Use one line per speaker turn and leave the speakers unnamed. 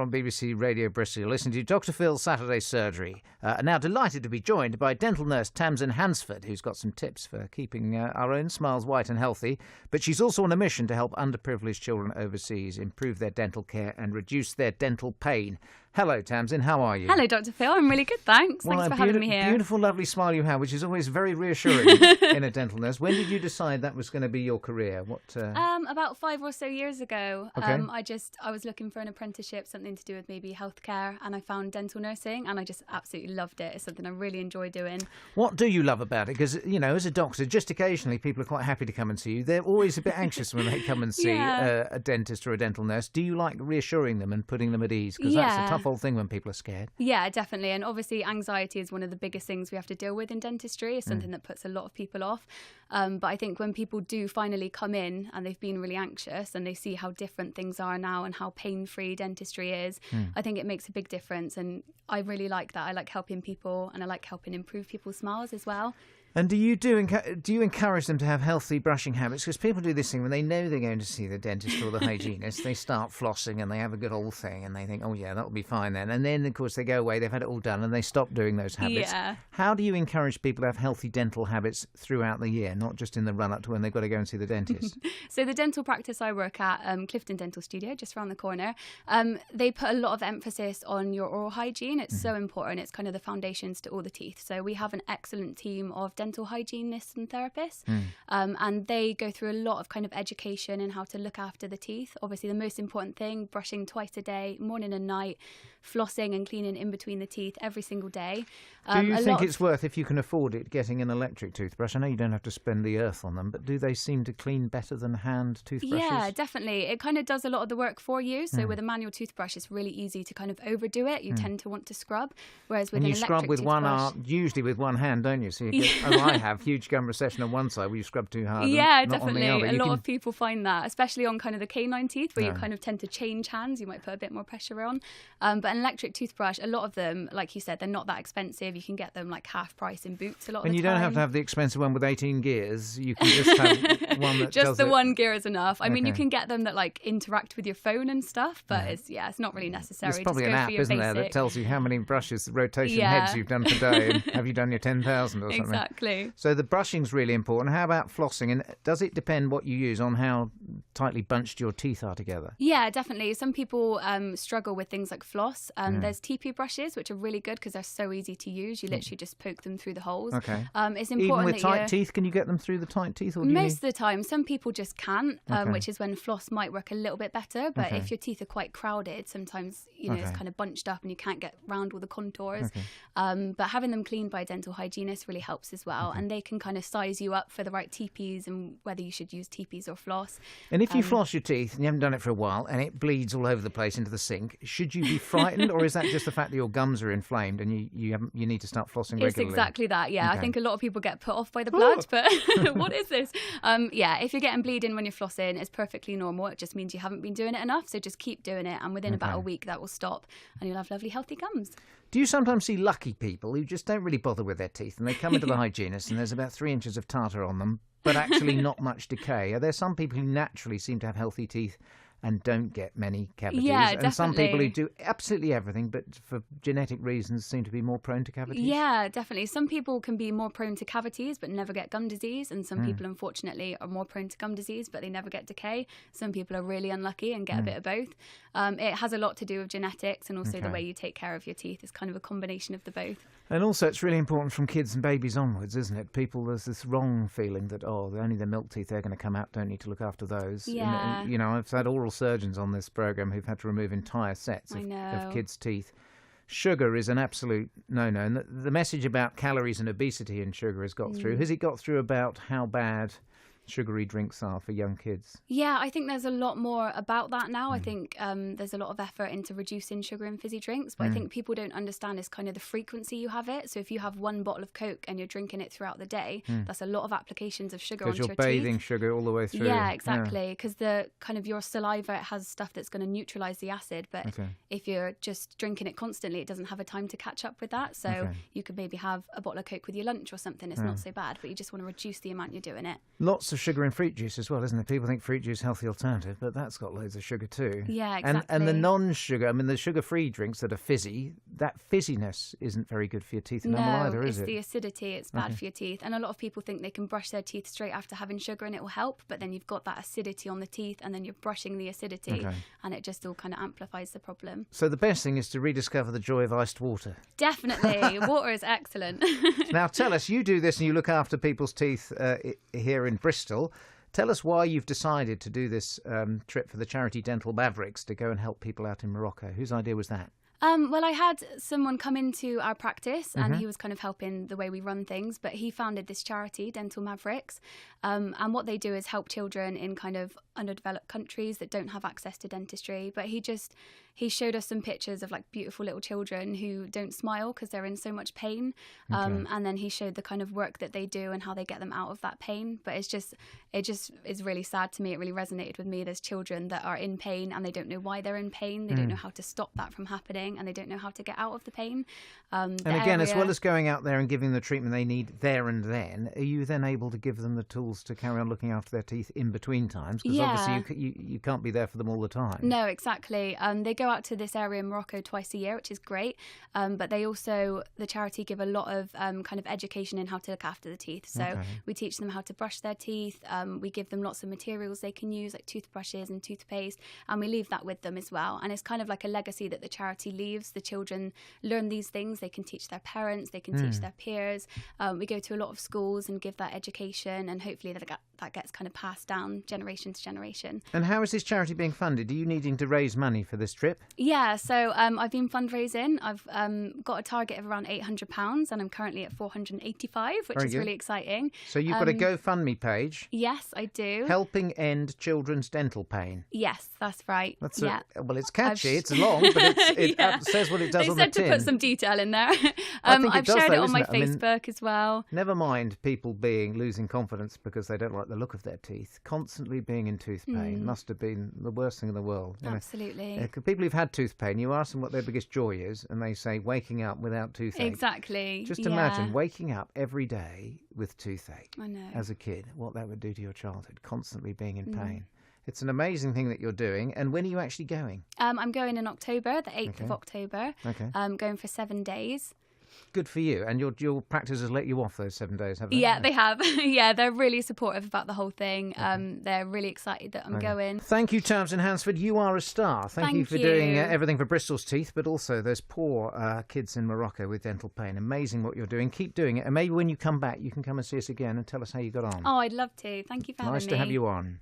from BBC Radio Bristol. You're listening to Dr. Phil's Saturday Surgery. Now delighted to be joined by dental nurse Tamsin Hansford, who's got some tips for keeping our own smiles white and healthy. But she's also on a mission to help underprivileged children overseas improve their dental care and reduce their dental pain. Hello, Tamsin. How are you?
Hello, Dr. Phil. I'm really good, thanks.
Well,
thanks for having me here.
Beautiful, lovely smile you have, which is always very reassuring in a dental nurse. When did you decide that was going to be your career?
About 5 or so years ago.
Okay.
I was looking for an apprenticeship, something to do with maybe healthcare, and I found dental nursing, and I just absolutely loved it. It's something I really enjoy doing.
What do you love about it? Because, you know, as a doctor, just occasionally people are quite happy to come and see you. They're always a bit anxious when they come and see a dentist or a dental nurse. Do you like reassuring them and putting them at ease? Because that's a tough old thing when people are scared.
Yeah, definitely. And obviously anxiety is one of the biggest things we have to deal with in dentistry. It's something that puts a lot of people off. But I think when people do finally come in and they've been really anxious and they see how different things are now and how pain-free dentistry is, I think it makes a big difference. And I really like that. I like helping people and I like helping improve people's smiles as well.
And do you encourage them to have healthy brushing habits? Because people do this thing when they know they're going to see the dentist or the hygienist. They start flossing and they have a good old thing and they think, oh yeah, that'll be fine then. And then, of course, they go away, they've had it all done and they stop doing those habits.
Yeah.
How do you encourage people to have healthy dental habits throughout the year, not just in the run-up to when they've got to go and see the dentist?
So the dental practice I work at, Clifton Dental Studio, just around the corner, they put a lot of emphasis on your oral hygiene. It's so important. It's kind of the foundations to all the teeth. So we have an excellent team of dental hygienists and therapists, and they go through a lot of kind of education in how to look after the teeth. Obviously, the most important thing, brushing twice a day, morning and night, flossing and cleaning in between the teeth every single day.
Do you think it's worth, if you can afford it, getting an electric toothbrush? I know you don't have to spend the earth on them, but do they seem to clean better than hand toothbrushes?
Yeah, definitely. It kind of does a lot of the work for you. So with a manual toothbrush, it's really easy to kind of overdo it. You tend to want to scrub, whereas with an electric
scrub with
toothbrush,
one arm, usually with one hand, don't you? So you get, as I have, huge gum recession on one side where you scrub too hard.
Yeah,
not
definitely.
On the other.
A lot of people find that, especially on kind of the canine teeth, where you kind of tend to change hands. You might put a bit more pressure on. But an electric toothbrush, a lot of them, like you said, they're not that expensive. You can get them like half price in Boots a lot of the time.
And you don't have to have the expensive one with 18 gears. You can just have one that
just
does
the
it.
one gear is enough. I mean, you can get them that like interact with your phone and stuff, but it's not really necessary.
There's probably
just
an
go
app,
for your
isn't
basic.
there, that tells you how many brushes, rotation heads you've done today, and have you done your 10,000 or something?
Exactly.
So the brushing's really important. How about flossing? And does it depend what you use on how tightly bunched your teeth are together?
Yeah, definitely. Some people struggle with things like floss. There's TP brushes, which are really good because they're so easy to use. You literally just poke them through the holes.
Okay.
It's important
Even with
that
tight teeth, can you get them through the tight teeth? Or do
most of the time. Some people just can't,
Okay.
which is when floss might work a little bit better. But if your teeth are quite crowded, sometimes it's kind of bunched up and you can't get round all the contours. But having them cleaned by a dental hygienist really helps as well. And they can kind of size you up for the right TPs and whether you should use TPs or floss.
And if you floss your teeth and you haven't done it for a while and it bleeds all over the place into the sink, should you be frightened, or is that just the fact that your gums are inflamed and you need to start flossing regularly?
It's exactly that, yeah.
Okay.
I think a lot of people get put off by the blood, but what is this? Yeah, if you're getting bleeding when you're flossing, it's perfectly normal. It just means you haven't been doing it enough, so just keep doing it, and within about a week that will stop and you'll have lovely healthy gums.
Do you sometimes see lucky people who just don't really bother with their teeth and they come into the hygienist and there's about 3 inches of tartar on them, but actually not much decay? Are there some people who naturally seem to have healthy teeth and don't get many cavities?
Yeah,
and some people who
definitely.
do absolutely everything, but for genetic reasons seem to be more prone to cavities?
Yeah, definitely. Some people can be more prone to cavities but never get gum disease, and some people, unfortunately, are more prone to gum disease but they never get decay. Some people are really unlucky and get a bit of both. It has a lot to do with genetics, and also the way you take care of your teeth is kind of a combination of the both.
And also it's really important from kids and babies onwards, isn't it? There's this wrong feeling that, only the milk teeth, they're going to come out, don't need to look after those.
Yeah.
And, I've had oral surgeons on this programme who've had to remove entire sets of kids' teeth. Sugar is an absolute no-no. And the message about calories and obesity in sugar has got through. Has it got through about how bad sugary drinks are for young kids?
Yeah, I think there's a lot more about that now. I think there's a lot of effort into reducing sugar in fizzy drinks, but I think people don't understand is kind of the frequency you have it. So if you have one bottle of Coke and you're drinking it throughout the day, that's a lot of applications of sugar onto your teeth.
Because you're bathing sugar all the way through.
Yeah, exactly. Because the kind of your saliva has stuff that's going to neutralise the acid, but if you're just drinking it constantly, it doesn't have a time to catch up with that. So you could maybe have a bottle of Coke with your lunch or something. It's not so bad, but you just want to reduce the amount you're doing it.
Lots of sugar in fruit juice as well, isn't there? People think fruit juice healthy alternative, but that's got loads of sugar too.
Yeah, exactly.
And the non-sugar, I mean, the sugar-free drinks that are fizzy, that fizziness isn't very good for your teeth enamel either, is it?
No, it's the acidity. It's bad for your teeth. And a lot of people think they can brush their teeth straight after having sugar and it will help, but then you've got that acidity on the teeth and then you're brushing the acidity and it just all kind of amplifies the problem.
So the best thing is to rediscover the joy of iced water.
Definitely. Water is excellent.
Now tell us, you do this and you look after people's teeth here in Bristol. Tell us why you've decided to do this trip for the charity Dental Mavericks to go and help people out in Morocco. Whose idea was that?
Well, I had someone come into our practice and he was kind of helping the way we run things, but he founded this charity, Dental Mavericks, and what they do is help children in kind of underdeveloped countries that don't have access to dentistry. But he showed us some pictures of like beautiful little children who don't smile because they're in so much pain, and then he showed the kind of work that they do and how they get them out of that pain. But it just is really sad to me. It really resonated with me. There's children that are in pain and they don't know why they're in pain. They don't know how to stop that from happening, and they don't know how to get out of the pain.
And again, as well as going out there and giving them the treatment they need there and then, are you then able to give them the tools to carry on looking after their teeth in between times? Because obviously you can't be there for them all the time.
No, exactly. They go out to this area in Morocco twice a year, which is great. But they also, the charity, give a lot of kind of education in how to look after the teeth. So we teach them how to brush their teeth. We give them lots of materials they can use, like toothbrushes and toothpaste, and we leave that with them as well. And it's kind of like a legacy that the charity leaves. The children learn these things. They can teach their parents. They can teach their peers. We go to a lot of schools and give that education, and hopefully that gets kind of passed down generation to generation.
And how is this charity being funded? Are you needing to raise money for this trip?
Yeah, so I've been fundraising. I've got a target of around £800 and I'm currently at 485, which is really exciting.
So you've got a GoFundMe page.
Yes, I do.
Helping End Children's Dental Pain.
Yes, that's right.
Well, it's catchy. It's long, but it says what it does on the tin.
They said to put some detail in there.
I've
shared it on my Facebook as well.
Never mind people losing confidence because they don't like the look of their teeth. Constantly being in tooth pain must have been the worst thing in the world.
Absolutely.
People who've had tooth pain, you ask them what their biggest joy is, and they say waking up without toothache.
Exactly.
Just imagine waking up every day with toothache.
I know.
As a kid, what that would do to your childhood, constantly being in pain. It's an amazing thing that you're doing. And when are you actually going?
I'm going in October, the 8th of October. I'm going for 7 days.
Good for you. And your practice has let you off those 7 days, have they?
Yeah, they have. Yeah, they're really supportive about the whole thing. They're really excited that I'm going.
Thank you, Tamsin Hansford. You are a star. Thank you for doing everything for Bristol's teeth, but also those poor kids in Morocco with dental pain. Amazing what you're doing. Keep doing it. And maybe when you come back, you can come and see us again and tell us how you got on.
Oh, I'd love to. Thank you for having me.
Nice to have you on.